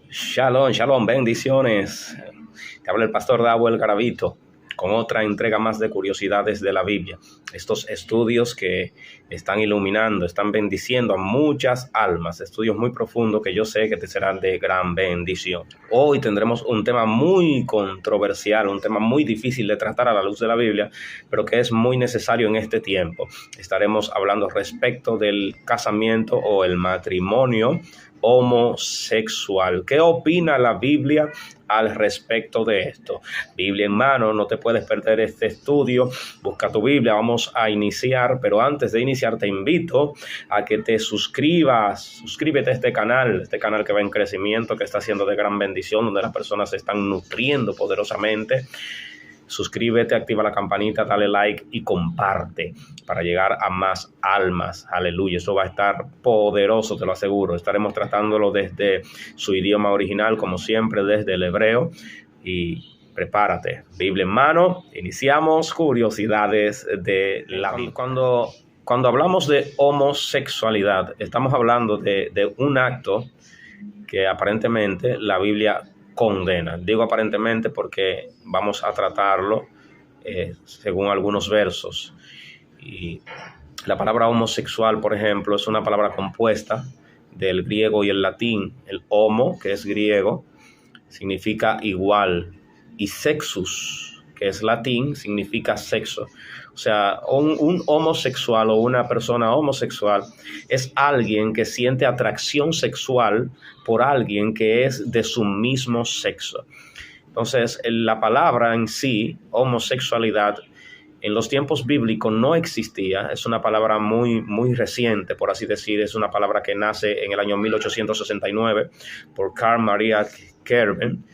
Shalom, shalom, bendiciones. Te habla el pastor Dawel Garavito con otra entrega más de curiosidades de la Biblia. Estos estudios que están iluminando, están bendiciendo a muchas almas, estudios muy profundos que yo sé que te serán de gran bendición. Hoy tendremos un tema muy controversial, un tema muy difícil de tratar a la luz de la Biblia, pero que es muy necesario en este tiempo. Estaremos hablando respecto del casamiento o el matrimonio homosexual. ¿Qué opina la Biblia al respecto de esto? Biblia en mano, no te puedes perder este estudio. Busca tu Biblia, vamos a iniciar, pero antes de iniciar te invito a que te suscríbete a este canal que va en crecimiento, que está siendo de gran bendición, donde las personas se están nutriendo poderosamente. Suscríbete, activa la campanita, dale like y comparte para llegar a más almas. Aleluya, eso va a estar poderoso, te lo aseguro. Estaremos tratándolo desde su idioma original, como siempre, desde el hebreo. Y prepárate, Biblia en mano. Iniciamos curiosidades de la Biblia. Cuando hablamos de homosexualidad, estamos hablando de un acto que aparentemente la Biblia condena. Digo aparentemente porque vamos a tratarlo según algunos versos. Y la palabra homosexual, por ejemplo, es una palabra compuesta del griego y el latín. El homo, que es griego, significa igual, y sexus, que es latín, significa sexo. O sea, un homosexual o una persona homosexual es alguien que siente atracción sexual por alguien que es de su mismo sexo. Entonces, la palabra en sí, homosexualidad, en los tiempos bíblicos no existía. Es una palabra muy, muy reciente, por así decir. Es una palabra que nace en el año 1869 por Carl Maria Kerben.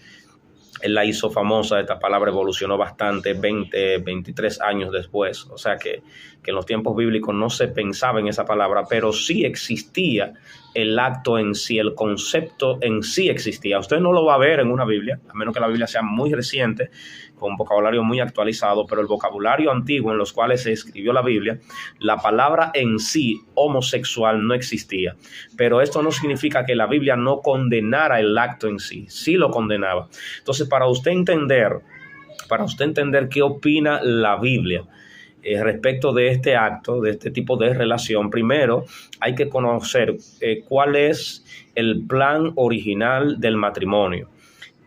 Él la hizo famosa, esta palabra evolucionó bastante 23 años después. O sea que en los tiempos bíblicos no se pensaba en esa palabra, pero sí existía el acto en sí, el concepto en sí existía. Usted no lo va a ver en una Biblia, a menos que la Biblia sea muy reciente, con un vocabulario muy actualizado, pero el vocabulario antiguo en los cuales se escribió la Biblia, la palabra en sí, homosexual, no existía. Pero esto no significa que la Biblia no condenara el acto en sí, sí lo condenaba. Entonces, para usted entender qué opina la Biblia respecto de este acto, de este tipo de relación, primero hay que conocer cuál es el plan original del matrimonio.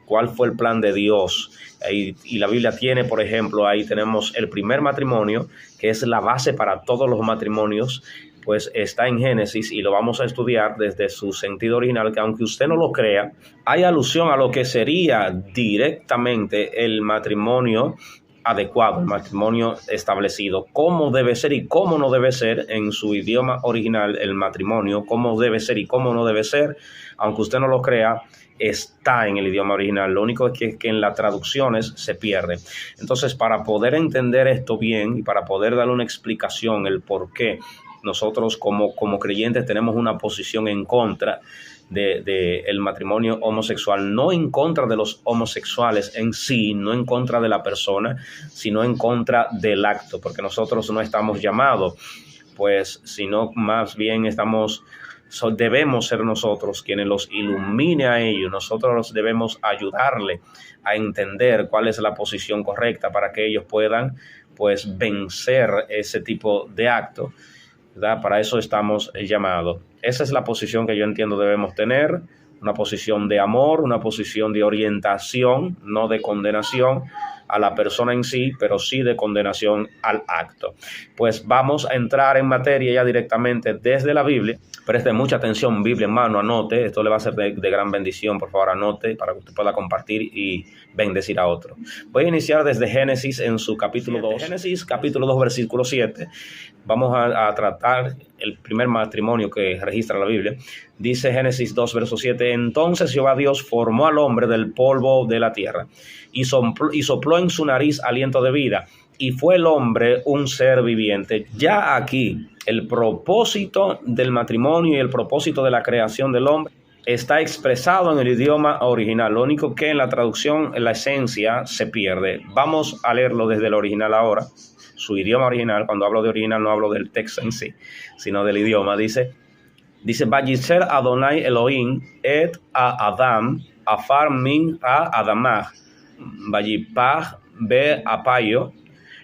¿Cuál fue el plan de Dios? Y la Biblia tiene, por ejemplo, ahí tenemos el primer matrimonio, que es la base para todos los matrimonios, pues está en Génesis y lo vamos a estudiar desde su sentido original, que aunque usted no lo crea, hay alusión a lo que sería directamente el matrimonio adecuado, el matrimonio establecido, cómo debe ser y cómo no debe ser en su idioma original el matrimonio, cómo debe ser y cómo no debe ser, aunque usted no lo crea, está en el idioma original. Lo único es que en las traducciones se pierde. Entonces, para poder entender esto bien y para poder darle una explicación, el por qué nosotros como creyentes tenemos una posición en contra de el matrimonio homosexual, no en contra de los homosexuales en sí, no en contra de la persona, sino en contra del acto, porque nosotros no estamos llamados, pues, sino más bien debemos ser nosotros quienes los ilumine a ellos. Nosotros debemos ayudarle a entender cuál es la posición correcta para que ellos puedan, pues, vencer ese tipo de acto, ¿verdad? Para eso estamos llamados. Esa es la posición que yo entiendo debemos tener, una posición de amor, una posición de orientación, no de condenación a la persona en sí, pero sí de condenación al acto. Pues vamos a entrar en materia ya directamente desde la Biblia. Preste mucha atención, Biblia en mano, anote. Esto le va a ser de gran bendición. Por favor, anote para que usted pueda compartir y bendecir a otro. Voy a iniciar desde Génesis en su capítulo 2. Génesis capítulo 2, versículo 7. Vamos a tratar el primer matrimonio que registra la Biblia. Dice Génesis 2, verso 7. Entonces Jehová Dios formó al hombre del polvo de la tierra y sopló en su nariz aliento de vida, y fue el hombre un ser viviente. Ya aquí el propósito del matrimonio y el propósito de la creación del hombre está expresado en el idioma original. Lo único que en la traducción, en la esencia, se pierde. Vamos a leerlo desde el original ahora, su idioma original. Cuando hablo de original no hablo del texto en sí, sino del idioma. Dice: Dice, Vayitzer Adonai Elohim et a Adam, afar min a Adamah, Vayipach be apayo,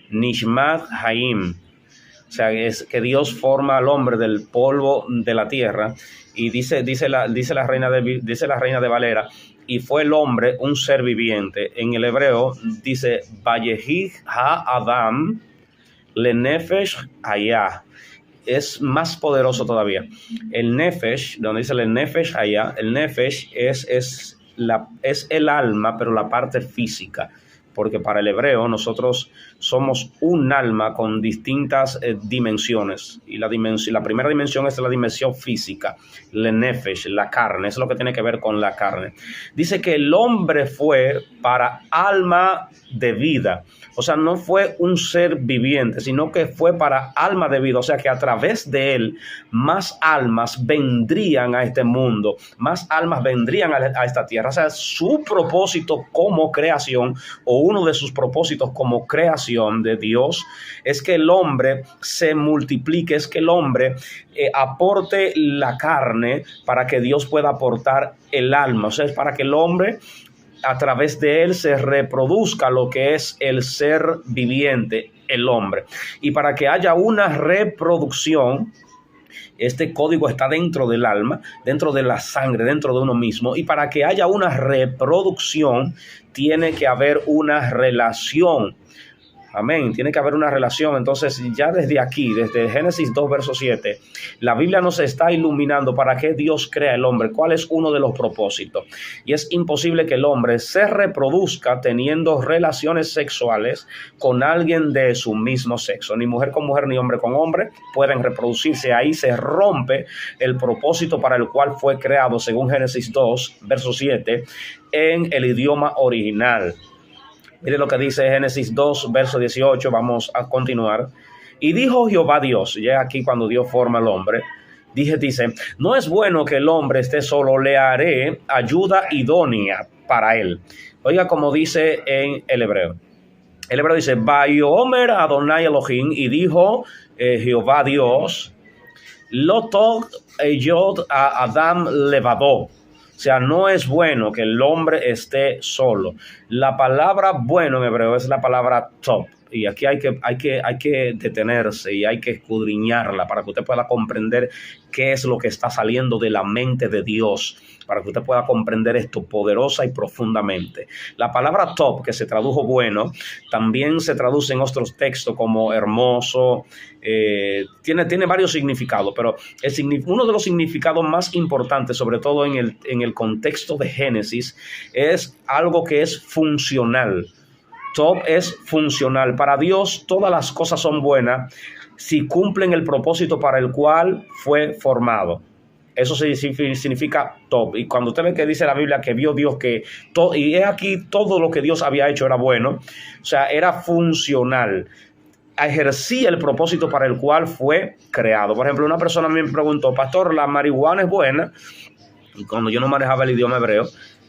Nishmat Haim. O sea, es que Dios forma al hombre del polvo de la tierra. Y dice la reina de Valera, y fue el hombre un ser viviente. En el hebreo dice, Vayehij ha Adam le nefesh hayah. Es más poderoso todavía. El nefesh, donde dice el nefesh hayah, el nefesh es el alma, pero la parte física. Porque para el hebreo nosotros somos un alma con distintas dimensiones. Y la primera dimensión es la dimensión física, el nefesh, la carne, es lo que tiene que ver con la carne. Dice que el hombre fue para alma de vida. O sea, no fue un ser viviente, sino que fue para alma de vida. O sea, que a través de él más almas vendrían a este mundo, más almas vendrían a esta tierra. O sea, su propósito como creación, o uno de sus propósitos como creación de Dios, es que el hombre se multiplique, es que el hombre aporte la carne para que Dios pueda aportar el alma. O sea, es para que el hombre, a través de él, se reproduzca lo que es el ser viviente, el hombre. Y para que haya una reproducción, este código está dentro del alma, dentro de la sangre, dentro de uno mismo. Y para que haya una reproducción, tiene que haber una relación. Amén, tiene que haber una relación. Entonces, ya desde aquí, desde Génesis 2, verso 7, la Biblia nos está iluminando para qué Dios crea el hombre, cuál es uno de los propósitos. Y es imposible que el hombre se reproduzca teniendo relaciones sexuales con alguien de su mismo sexo. Ni mujer con mujer, ni hombre con hombre pueden reproducirse. Ahí se rompe el propósito para el cual fue creado, según Génesis 2, verso 7, en el idioma original. Mire lo que dice Génesis 2, verso 18, vamos a continuar. Y dijo Jehová Dios, ya aquí cuando Dios forma al hombre, dice, no es bueno que el hombre esté solo, le haré ayuda idónea para él. Oiga como dice en el hebreo. El hebreo dice, Vayomer Adonai Elohim, y dijo Jehová Dios, Lo tov eyod a Adam levadó. O sea, no es bueno que el hombre esté solo. La palabra bueno en hebreo es la palabra top. Y aquí hay que detenerse y hay que escudriñarla para que usted pueda comprender qué es lo que está saliendo de la mente de Dios, para que usted pueda comprender esto poderosa y profundamente. La palabra top, que se tradujo bueno, también se traduce en otros textos como hermoso. Tiene varios significados, pero uno de los significados más importantes, sobre todo en el contexto de Génesis, es algo que es funcional. Top es funcional. Para Dios todas las cosas son buenas si cumplen el propósito para el cual fue formado. Eso significa top. Y cuando usted ve que dice la Biblia que vio Dios que todo, y es aquí todo lo que Dios había hecho era bueno, o sea, era funcional, ejercía el propósito para el cual fue creado. Por ejemplo, una persona me preguntó, pastor, ¿la marihuana es buena? Y cuando yo no manejaba el idioma hebreo,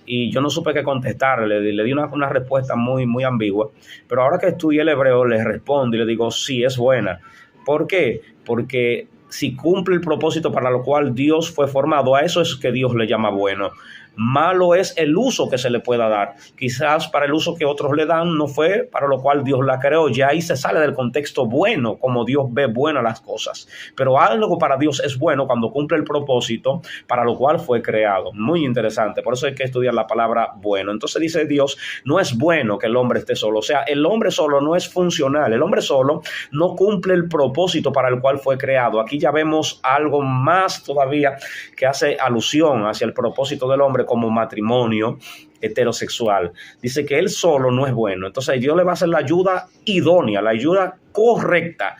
y yo no supe qué contestarle, le di una respuesta muy, muy ambigua. Pero ahora que estudié el hebreo, le respondo y le digo, sí, es buena. ¿Por qué? Porque si cumple el propósito para lo cual Dios fue formado, a eso es que Dios le llama bueno. Malo es el uso que se le pueda dar. Quizás para el uso que otros le dan no fue para lo cual Dios la creó. Ya ahí se sale del contexto bueno, como Dios ve buenas las cosas. Pero algo para Dios es bueno cuando cumple el propósito para lo cual fue creado. Muy interesante. Por eso hay que estudiar la palabra bueno. Entonces dice Dios, no es bueno que el hombre esté solo. O sea, el hombre solo no es funcional. El hombre solo no cumple el propósito para el cual fue creado. Aquí ya vemos algo más todavía que hace alusión hacia el propósito del hombre como matrimonio heterosexual. Dice que él solo no es bueno. Entonces Dios le va a hacer la ayuda idónea, la ayuda correcta.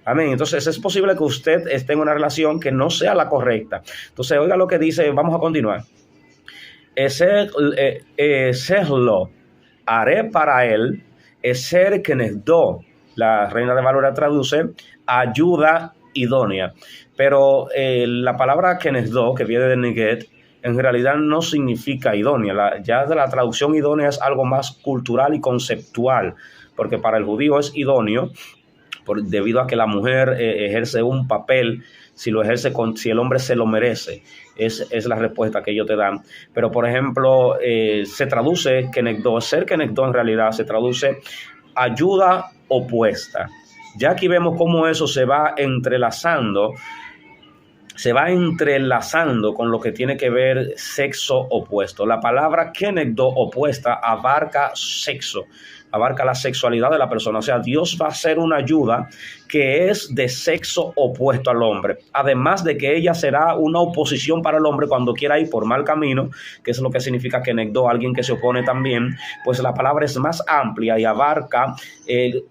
Amén. Entonces es posible que usted esté en una relación que no sea la correcta. Entonces oiga lo que dice, vamos a continuar. Serlo haré para él, ser kenegdo. La Reina de Valera traduce ayuda idónea. Pero la palabra kenegdo, que viene de neget, en realidad no significa idónea. Ya de la traducción idónea es algo más cultural y conceptual, porque para el judío es idóneo debido a que la mujer ejerce un papel, si lo ejerce si el hombre se lo merece. Es la respuesta que ellos te dan. Pero, por ejemplo, se traduce kenegdo, ser kenegdo en realidad se traduce ayuda opuesta. Ya aquí vemos cómo eso se va entrelazando con lo que tiene que ver sexo opuesto. La palabra kenegdo, opuesta, abarca sexo, abarca la sexualidad de la persona. O sea, Dios va a hacer una ayuda que es de sexo opuesto al hombre. Además de que ella será una oposición para el hombre cuando quiera ir por mal camino, que es lo que significa kenegdo, alguien que se opone también. Pues la palabra es más amplia y abarca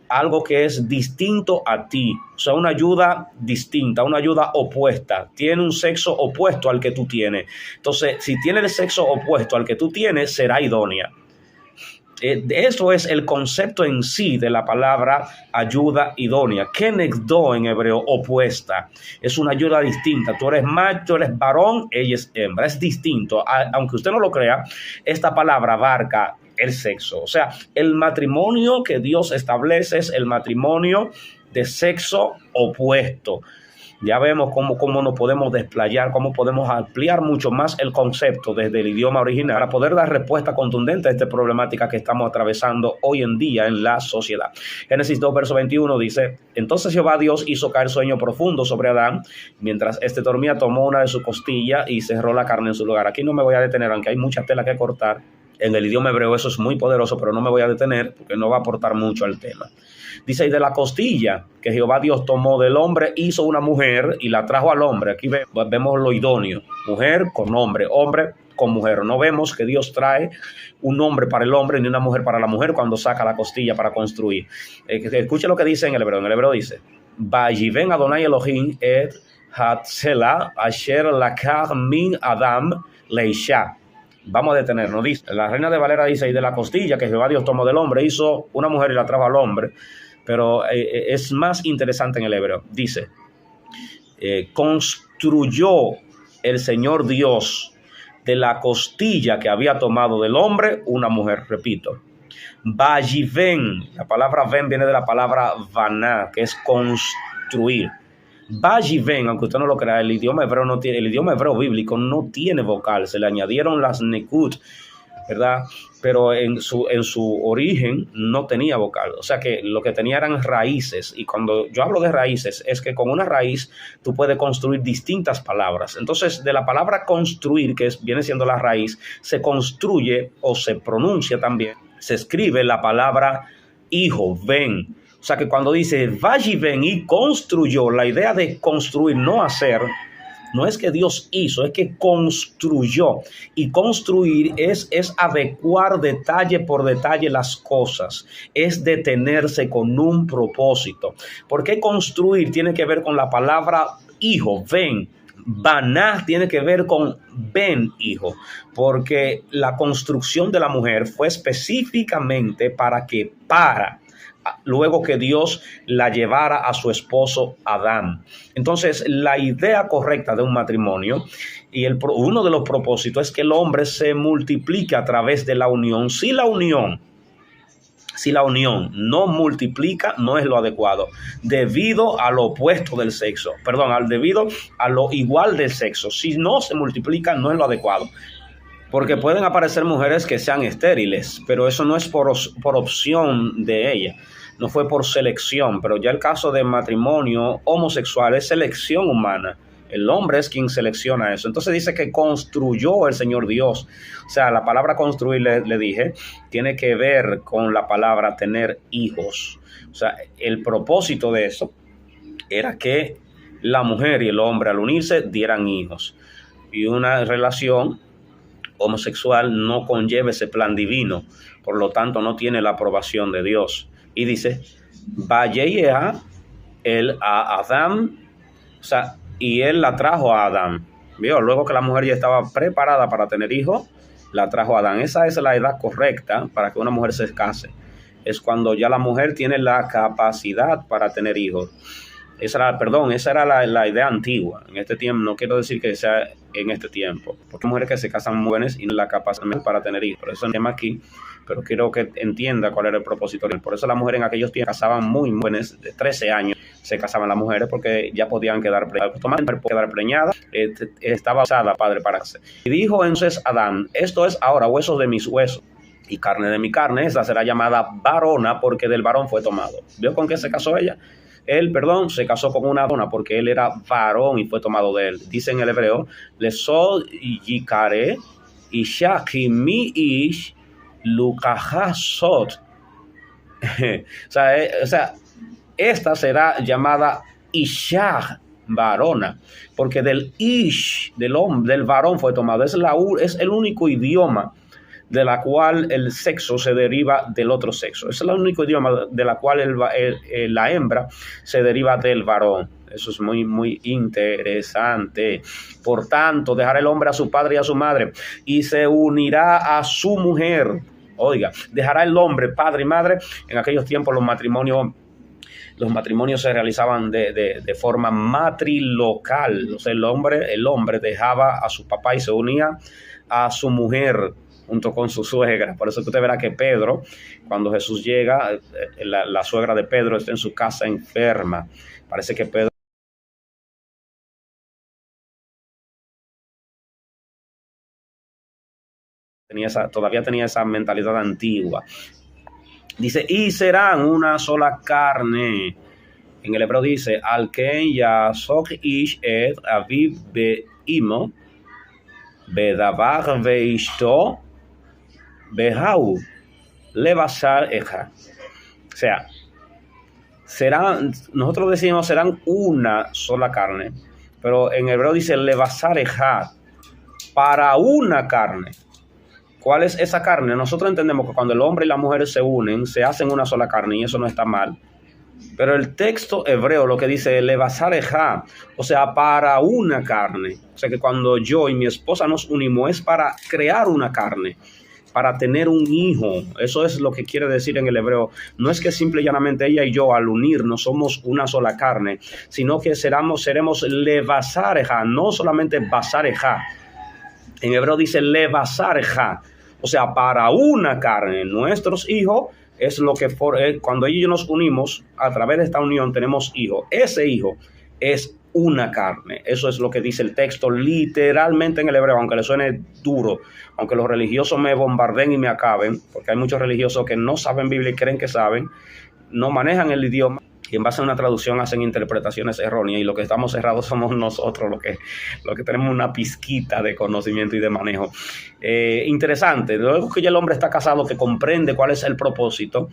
algo que es distinto a ti. O sea, una ayuda distinta, una ayuda opuesta. Tiene un sexo opuesto al que tú tienes. Entonces, si tiene el sexo opuesto al que tú tienes, será idónea. Eso es el concepto en sí de la palabra ayuda idónea. Kenegdo en hebreo, opuesta. Es una ayuda distinta. Tú eres macho, eres varón, ella es hembra. Es distinto. Aunque usted no lo crea, esta palabra abarca el sexo. O sea, el matrimonio que Dios establece es el matrimonio de sexo opuesto. Ya vemos cómo nos podemos desplayar, cómo podemos ampliar mucho más el concepto desde el idioma original para poder dar respuesta contundente a esta problemática que estamos atravesando hoy en día en la sociedad. Génesis 2, verso 21 dice: entonces Jehová Dios hizo caer sueño profundo sobre Adán. Mientras éste dormía, tomó una de sus costillas y cerró la carne en su lugar. Aquí no me voy a detener, aunque hay mucha tela que cortar. En el idioma hebreo eso es muy poderoso, pero no me voy a detener porque no va a aportar mucho al tema. Dice, y de la costilla que Jehová Dios tomó del hombre, hizo una mujer y la trajo al hombre. Aquí vemos lo idóneo. Mujer con hombre con mujer. No vemos que Dios trae un hombre para el hombre ni una mujer para la mujer cuando saca la costilla para construir. Escuche lo que dice en el hebreo. En el hebreo dice, Vayiven Adonai Elohim et hatzela asher lakach min Adam leisha. Vamos a detenernos. Dice, la Reina de Valera dice, y de la costilla que Jehová Dios tomó del hombre, hizo una mujer y la trajo al hombre. Pero es más interesante en el hebreo. Dice, construyó el Señor Dios de la costilla que había tomado del hombre una mujer. Repito, Vayiven, la palabra ven viene de la palabra vaná, que es construir. Vayiven, aunque usted no lo crea, el idioma hebreo no tiene, el idioma hebreo bíblico no tiene vocal, se le añadieron las nekut, ¿verdad? Pero en su origen no tenía vocal, o sea que lo que tenía eran raíces, y cuando yo hablo de raíces es que con una raíz tú puedes construir distintas palabras. Entonces de la palabra construir, que viene siendo la raíz, se construye o se pronuncia también, se escribe la palabra hijo, ven. O sea que cuando dice Vayiven y construyó, la idea de construir, no hacer, no es que Dios hizo, es que construyó. Y construir es adecuar detalle por detalle las cosas, es detenerse con un propósito. ¿Por qué construir tiene que ver con la palabra hijo, ven? Baná tiene que ver con ven, hijo, porque la construcción de la mujer fue específicamente luego que Dios la llevara a su esposo Adán. Entonces, la idea correcta de un matrimonio y uno de los propósitos es que el hombre se multiplique a través de la unión. Si la unión no multiplica, no es lo adecuado, debido a lo opuesto del sexo, debido a lo igual del sexo. Si no se multiplica, no es lo adecuado. Porque pueden aparecer mujeres que sean estériles, pero eso no es por opción de ella, no fue por selección. Pero ya el caso de matrimonio homosexual es selección humana. El hombre es quien selecciona eso. Entonces dice que construyó el Señor Dios. O sea, la palabra construir, le dije, tiene que ver con la palabra tener hijos. O sea, el propósito de eso era que la mujer y el hombre al unirse dieran hijos. Y una relación homosexual no conlleva ese plan divino, por lo tanto no tiene la aprobación de Dios. Y dice, Vayea él a Adán, o sea, y él la trajo a Adán. ¿Vio? Luego que la mujer ya estaba preparada para tener hijos, la trajo a Adán. Esa es la edad correcta para que una mujer se case. Es cuando ya la mujer tiene la capacidad para tener hijos. Esa era la idea antigua. En este tiempo, no quiero decir que sea en este tiempo, porque hay mujeres que se casan muy jóvenes y no la capacidad para tener hijos. Por eso el tema aquí, pero quiero que entienda cuál era el propósito. Por eso las mujeres en aquellos tiempos casaban muy jóvenes, de 13 años se casaban las mujeres, porque ya podían quedar preñadas, estaba usada padre para hacer. Y dijo entonces Adán: esto es ahora huesos de mis huesos y carne de mi carne, esa será llamada varona, porque del varón fue tomado. ¿Vio con qué se casó ella? Él, se casó con una dona porque él era varón y fue tomado de él. Dice en el hebreo: Lesod yikare isha ki mi ish lukahasot. O sea, esta será llamada isha, varona, porque del ish, del hombre, del varón fue tomado. Es el único idioma de la cual el sexo se deriva del otro sexo. Es el único idioma de la cual la hembra se deriva del varón. Eso es muy, muy interesante. Por tanto, dejará el hombre a su padre y a su madre y se unirá a su mujer. Oiga, dejará el hombre padre y madre. En aquellos tiempos los matrimonios se realizaban de forma matrilocal. O sea, el hombre dejaba a su papá y se unía a su mujer junto con su suegra. Por eso que usted verá que Pedro, cuando Jesús llega, la suegra de Pedro está en su casa enferma. Parece que Pedro todavía tenía esa mentalidad antigua. Dice: y serán una sola carne. En el hebreo dice: al ken yasok ish et aviv beimo bedavar veishto behau levasar eja. O sea, nosotros decimos serán una sola carne, pero en hebreo dice levasar eja, para una carne. ¿Cuál es esa carne? Nosotros entendemos que cuando el hombre y la mujer se unen, se hacen una sola carne, y eso no está mal. Pero el texto hebreo lo que dice levasar eja, o sea, para una carne. O sea que cuando yo y mi esposa nos unimos es para crear una carne, para tener un hijo. Eso es lo que quiere decir en el hebreo. No es que simple y llanamente ella y yo al unirnos somos una sola carne, sino que seremos levasareja, no solamente basareja. En hebreo dice levasareja, o sea, para una carne. Nuestros hijos es lo que cuando ellos y yo nos unimos, a través de esta unión tenemos hijos. Ese hijo es una carne. Eso es lo que dice el texto literalmente en el hebreo, aunque le suene duro, aunque los religiosos me bombarden y me acaben, porque hay muchos religiosos que no saben Biblia y creen que saben, no manejan el idioma y en base a una traducción hacen interpretaciones erróneas, y lo que estamos cerrados somos nosotros, los que tenemos una pizquita de conocimiento y de manejo. Interesante. Luego que ya el hombre está casado, que comprende cuál es el propósito,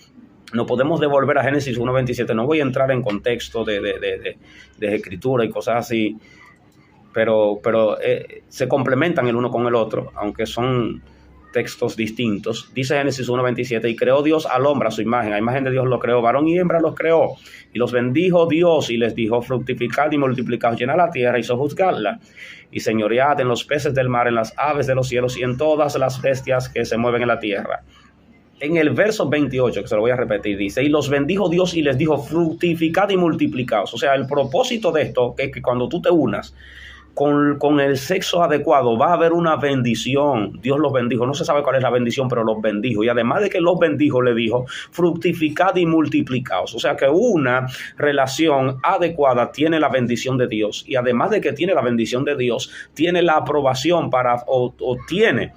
nos podemos devolver a Génesis 1:27. No voy a entrar en contexto de escritura y cosas así, pero se complementan el uno con el otro, aunque son textos distintos. Dice Génesis 1:27: y creó Dios al hombre a su imagen, a imagen de Dios lo creó, varón y hembra los creó, y los bendijo Dios y les dijo: fructificad y multiplicaos, llenad la tierra y sojuzgadla, y señoread en los peces del mar, en las aves de los cielos y en todas las bestias que se mueven en la tierra. En el verso 28, que se lo voy a repetir, dice: y los bendijo Dios y les dijo: fructificad y multiplicaos. O sea, el propósito de esto es que cuando tú te unas con el sexo adecuado va a haber una bendición. Dios los bendijo. No se sabe cuál es la bendición, pero los bendijo. Y además de que los bendijo, le dijo: fructificad y multiplicaos. O sea que una relación adecuada tiene la bendición de Dios. Y además de que tiene la bendición de Dios, tiene la aprobación o tiene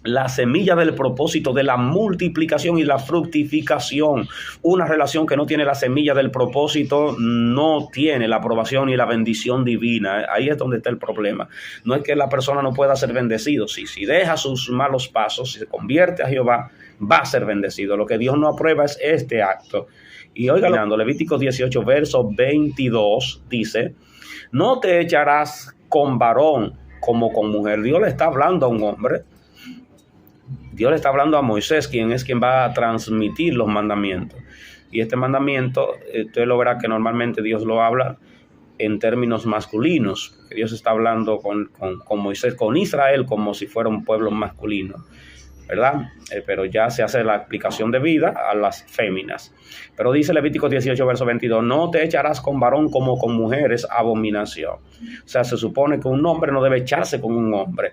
la semilla del propósito de la multiplicación y la fructificación. Una relación que no tiene la semilla del propósito no tiene la aprobación y la bendición divina. Ahí es donde está el problema. No es que la persona no pueda ser bendecido. Si deja sus malos pasos, si se convierte a Jehová, va a ser bendecido. Lo que Dios no aprueba es este acto. Y oigan, Levítico 18, verso 22 dice: no te echarás con varón como con mujer. Dios le está hablando a un hombre. Dios le está hablando a Moisés, quien va a transmitir los mandamientos. Y este mandamiento, usted lo verá que normalmente Dios lo habla en términos masculinos. Dios está hablando con Moisés, con Israel, como si fuera un pueblo masculino. ¿verdad? Pero ya se hace la aplicación de vida a las féminas. Pero dice Levítico 18, verso 22, no te echarás con varón como con mujer, es abominación. O sea, se supone que un hombre no debe echarse con un hombre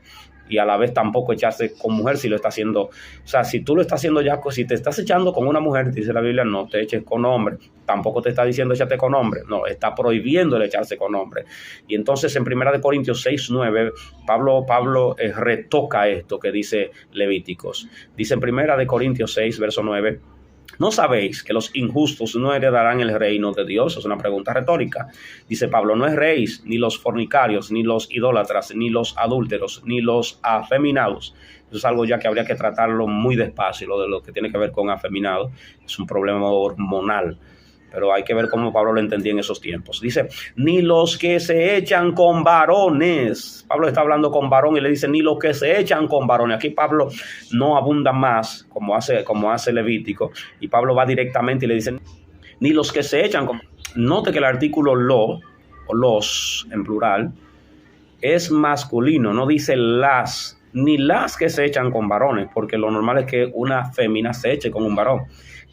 y a la vez tampoco echarse con mujer si lo está haciendo. O sea, si tú lo estás haciendo ya, si te estás echando con una mujer, dice la Biblia, no te eches con hombre. Tampoco te está diciendo échate con hombre. No, está prohibiendo el echarse con hombre. Y entonces en 1 Corintios 6, 9, Pablo retoca esto que dice Levíticos. Dice en 1 Corintios 6, verso 9, ¿no sabéis que los injustos no heredarán el reino de Dios? Es una pregunta retórica. Dice Pablo, no erréis ni los fornicarios, ni los idólatras, ni los adúlteros, ni los afeminados. Eso es algo ya que habría que tratarlo muy despacio, lo que tiene que ver con afeminado. Es un problema hormonal. Pero hay que ver cómo Pablo lo entendía en esos tiempos. Dice, ni los que se echan con varones. Pablo está hablando con varón y le dice, ni los que se echan con varones. Aquí Pablo no abunda más, como hace Levítico. Y Pablo va directamente y le dice, ni los que se echan con... Note que el artículo lo, o los en plural, es masculino. No dice las, ni las que se echan con varones, porque lo normal es que una fémina se eche con un varón.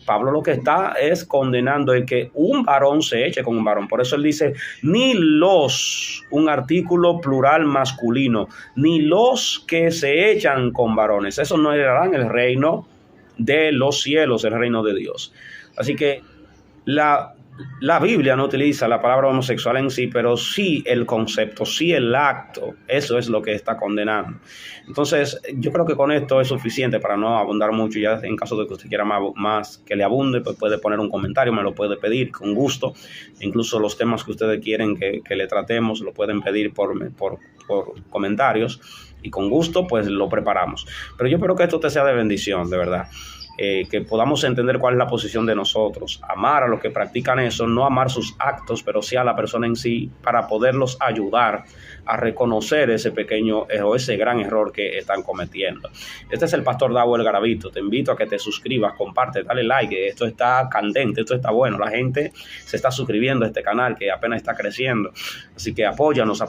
Pablo lo que está es condenando el que un varón se eche con un varón. Por eso él dice, ni los, un artículo plural masculino, ni los que se echan con varones. Esos no heredarán el reino de los cielos, el reino de Dios. Así que la Biblia no utiliza la palabra homosexual en sí, pero sí el concepto, sí el acto. Eso es lo que está condenando. Entonces, yo creo que con esto es suficiente para no abundar mucho. Ya en caso de que usted quiera más que le abunde, pues puede poner un comentario, me lo puede pedir con gusto. Incluso los temas que ustedes quieren que le tratemos, lo pueden pedir por comentarios. Y con gusto, pues lo preparamos. Pero yo espero que esto te sea de bendición, de verdad. Que podamos entender cuál es la posición de nosotros, amar a los que practican eso, no amar sus actos, pero sí a la persona en sí, para poderlos ayudar a reconocer ese pequeño o ese gran error que están cometiendo. Este es el pastor Dawel Garavito. Te invito a que te suscribas, comparte, dale like. Esto está candente, esto está bueno. La gente se está suscribiendo a este canal que apenas está creciendo. Así que apóyanos.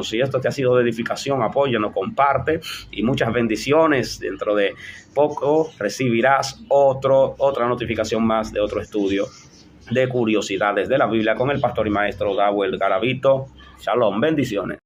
Si esto te ha sido de edificación, apóyanos, comparte y muchas bendiciones. Dentro de poco recibirás otra notificación más de otro estudio de curiosidades de la Biblia con el pastor y maestro Dawel Garavito. Shalom, bendiciones.